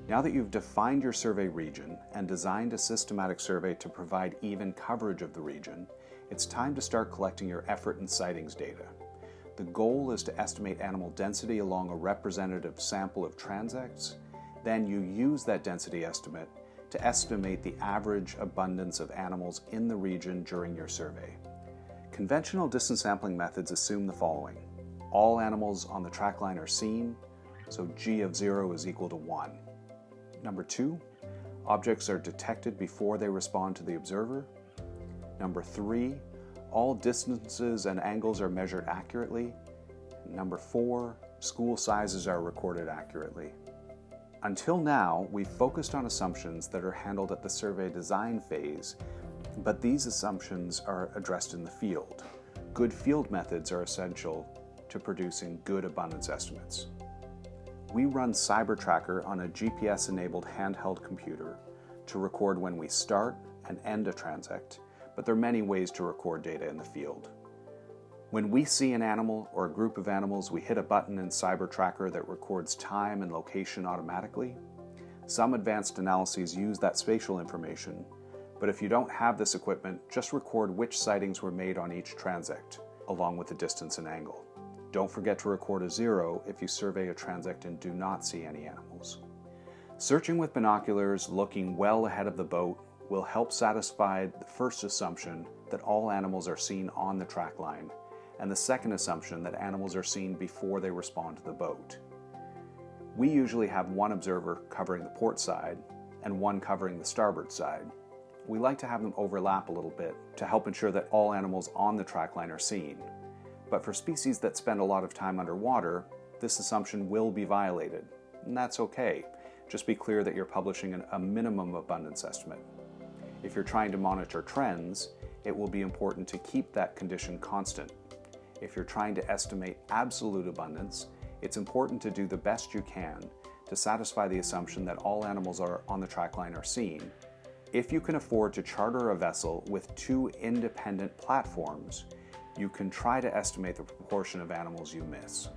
Now that you've defined your survey region and designed a systematic survey to provide even coverage of the region, it's time to start collecting your effort and sightings data. The goal is to estimate animal density along a representative sample of transects. Then you use that density estimate to estimate the average abundance of animals in the region during your survey. Conventional distance sampling methods assume the following. All animals on the track line are seen, so G of 0 is equal to 1. Number 2, objects are detected before they respond to the observer. Number 3, all distances and angles are measured accurately. Number 4, school sizes are recorded accurately. Until now, we've focused on assumptions that are handled at the survey design phase, but these assumptions are addressed in the field. Good field methods are essential to producing good abundance estimates. We run CyberTracker on a GPS-enabled handheld computer to record when we start and end a transect, but there are many ways to record data in the field. When we see an animal or a group of animals, we hit a button in CyberTracker that records time and location automatically. Some advanced analyses use that spatial information, but if you don't have this equipment, just record which sightings were made on each transect, along with the distance and angle. Don't forget to record a 0 if you survey a transect and do not see any animals. Searching with binoculars, looking well ahead of the boat, will help satisfy the first assumption that all animals are seen on the track line, and the second assumption that animals are seen before they respond to the boat. We usually have one observer covering the port side and one covering the starboard side. We like to have them overlap a little bit to help ensure that all animals on the track line are seen. But for species that spend a lot of time underwater, this assumption will be violated, and that's okay. Just be clear that you're publishing a minimum abundance estimate. If you're trying to monitor trends, it will be important to keep that condition constant. If you're trying to estimate absolute abundance, it's important to do the best you can to satisfy the assumption that all animals on the track line are seen. If you can afford to charter a vessel with 2 independent platforms, you can try to estimate the proportion of animals you miss.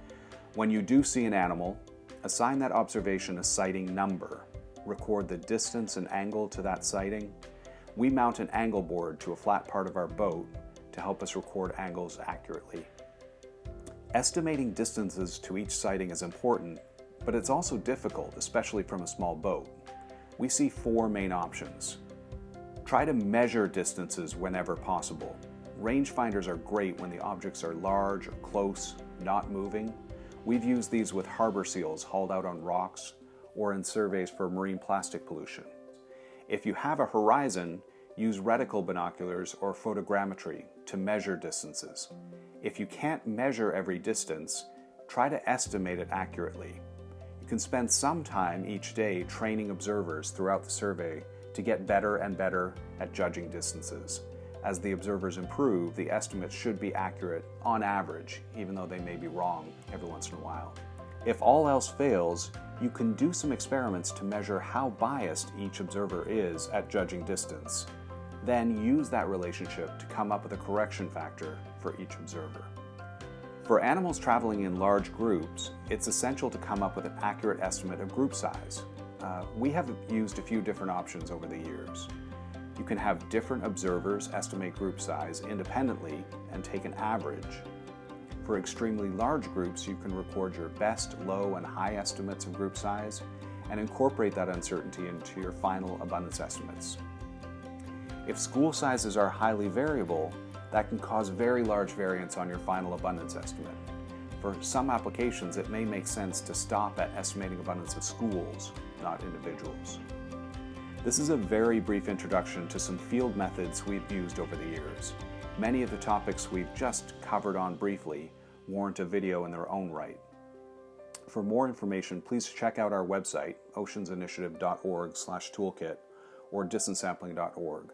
When you do see an animal, assign that observation a sighting number. Record the distance and angle to that sighting. We mount an angle board to a flat part of our boat to help us record angles accurately. Estimating distances to each sighting is important, but it's also difficult, especially from a small boat. We see 4 main options. Try to measure distances whenever possible. Rangefinders are great when the objects are large or close, not moving. We've used these with harbor seals hauled out on rocks or in surveys for marine plastic pollution. If you have a horizon, use reticle binoculars or photogrammetry to measure distances. If you can't measure every distance, try to estimate it accurately. You can spend some time each day training observers throughout the survey to get better and better at judging distances. As the observers improve, the estimates should be accurate on average, even though they may be wrong every once in a while. If all else fails, you can do some experiments to measure how biased each observer is at judging distance. Then use that relationship to come up with a correction factor for each observer. For animals traveling in large groups, it's essential to come up with an accurate estimate of group size. We have used a few different options over the years. You can have different observers estimate group size independently and take an average. For extremely large groups, you can record your best, low, and high estimates of group size and incorporate that uncertainty into your final abundance estimates. If school sizes are highly variable, that can cause very large variance on your final abundance estimate. For some applications, it may make sense to stop at estimating abundance of schools, not individuals. This is a very brief introduction to some field methods we've used over the years. Many of the topics we've just covered on briefly warrant a video in their own right. For more information, please check out our website, oceansinitiative.org/toolkit or distancesampling.org.